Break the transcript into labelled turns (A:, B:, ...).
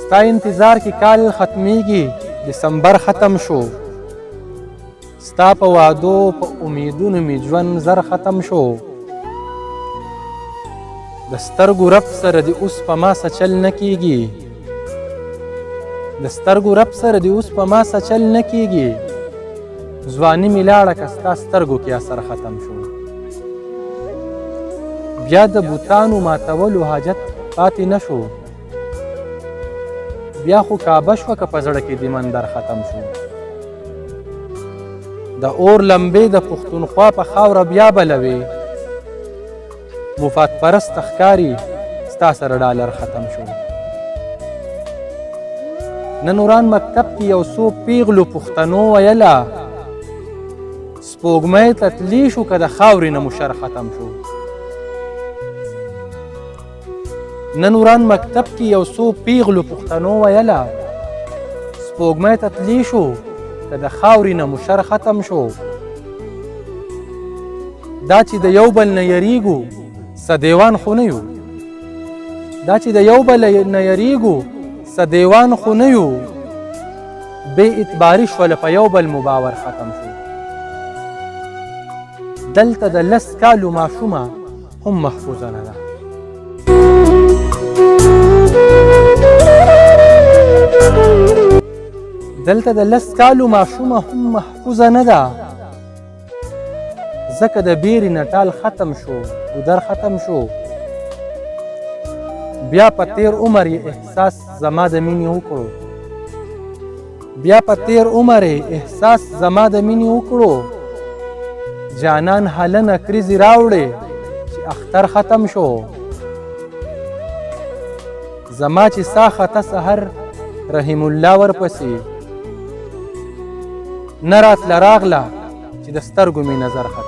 A: ستا انتظار کې کال ختمیږي دسمبر ختم شو ستا په وعدو په امیدونو مې ژوند زر ختم شو د سترګو رپ سره دې اوس په ما څه چل نه کېږي د سترګو رپ سره دې اوس په ما څه چل نه کېږي ځواني مې لاړه که ستا سترګو کې اثر ختم شو بیا د بوتانو ماتولو حاجت پاتې نه شو بیا خو کعبه شوه که په زړه کې دې مندر ختم شو د اور لمبې د پښتونخوا په خاوره بیا بلوي مفاد پرست ښکاري ستا سره ډالر ختم شو نن وران مکتب کې یو څو پیغلو پښتنو ویله سپوږمۍ ته تللی شو که د خاورې نه مو شر ختم شو نن وران مکتب کې یو څو پیغلو پښتنو ویله سپوږمۍ ته تللی شو که د خاورې نه مو شر ختم شو دا چې د یو بل نه یریږو څه دیوان خو نه یو دا چې د یو بل نه یریږو څه دیوان خو نه یو بې اعتباري شوله په یو بل مو باور ختم شو دلته د لس کالو ماشومه هم محفوظه نه ده دلته د لس کالو ماشومه هم محفوظه نه ده ځکه د بیرې نه ټال ختم شو ګودر ختم شو بیا په تیر عمر یې احساس زما د مینې وکړو بیا په تیر عمر یې احساس زما د مینې وکړو جانان هلنه کریزې راوړې چې اختر ختم شو زما چې سا خطه سحر رحیم الله ورپسې نه راتله راغله چې د سترګو مې نظر ختم